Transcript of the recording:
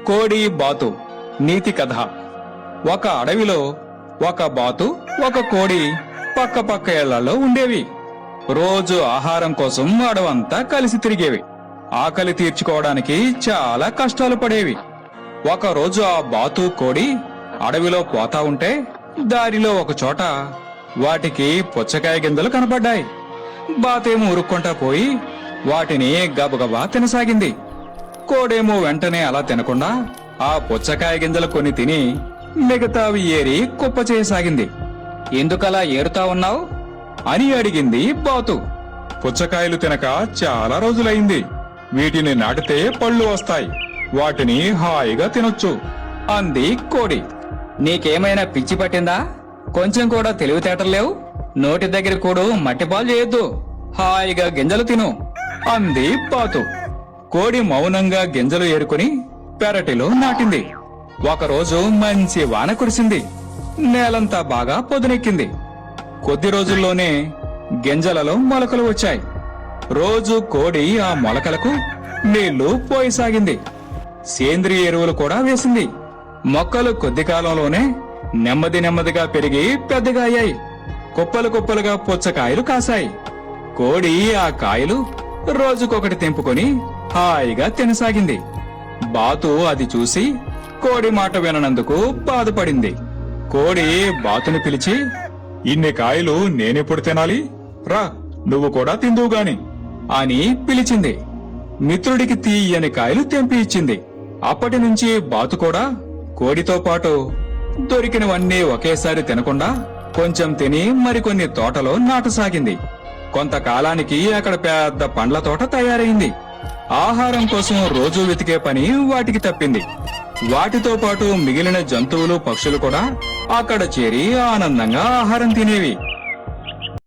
కోడి బాతు నీతి కథ. ఒక అడవిలో ఒక బాతు ఒక కోడి పక్క పక్క ఏళ్లలో ఉండేవి. రోజు ఆహారం కోసం అడవంతా కలిసి తిరిగేవి. ఆకలి తీర్చుకోవడానికి చాలా కష్టాలు పడేవి. ఒకరోజు ఆ బాతు కోడి అడవిలో పోతా ఉంటే దారిలో ఒక చోట వాటికి పుచ్చకాయ గింజలు కనపడ్డాయి. బాతేమో ఉరుక్కుంటా పోయి వాటిని గబగబా తినసాగింది. కోడేమో వెంటనే అలా తినకుండా ఆ పుచ్చకాయ గింజలు కొన్ని తిని మిగతావి ఏరి కుప్ప చేయసాగింది. ఎందుకలా ఏరుతా ఉన్నావు అని అడిగింది బాతు. పుచ్చకాయలు తినక చాలా రోజులైంది. వీటిని నాటితే పళ్ళు వస్తాయి, వాటిని హాయిగా తినొచ్చు అంది కోడి. నీకేమైనా పిచ్చి పట్టిందా? కొంచెం కూడా తెలివితేటలేవు. నోటి దగ్గర కూడు మట్టిపాలు చేయొద్దు, హాయిగా గింజలు తిను అంది బాతు. కోడి మౌనంగా గింజలు ఏరుకుని పెరటిలో నాటింది. ఒకరోజు మంచి వాన కురిసింది. నేలంతా బాగా పొదునెక్కింది. కొద్ది రోజుల్లోనే గింజలలో మొలకలు వచ్చాయి. రోజు కోడి ఆ మొలకలకు నీళ్లు పోయసాగింది. సేంద్రియ ఎరువులు కూడా వేసింది. మొక్కలు కొద్ది కాలంలోనే నెమ్మదిగా పెరిగి పెద్దగా అయ్యాయి. కుప్పలు కుప్పలుగా పుచ్చకాయలు కాశాయి. కోడి ఆ కాయలు రోజుకొకటి తెంపుకొని హాయిగా తినసాగింది. బాతు అది చూసి కోడి మాట విననందుకు బాధపడింది. కోడి బాతుని పిలిచి, ఇన్ని కాయలు నేనెప్పుడు తినాలి? రా, నువ్వు కూడా తిందువుగాని అని పిలిచింది. మిత్రుడికి తీయని కాయలు తెంపి ఇచ్చింది. అప్పటి నుంచి బాతు కూడా కోడితో పాటు దొరికినవన్నీ ఒకేసారి తినకుండా కొంచెం తిని మరికొన్ని తోటలో నాటసాగింది. కొంతకాలానికి అక్కడ పెద్ద పండ్ల తోట తయారైంది. ఆహారం కోసం రోజూ వెతికే పని వాటికి తప్పింది. వాటితో పాటు మిగిలిన జంతువులు పక్షులు కూడా అక్కడ చేరి ఆనందంగా ఆహారం తినేవి.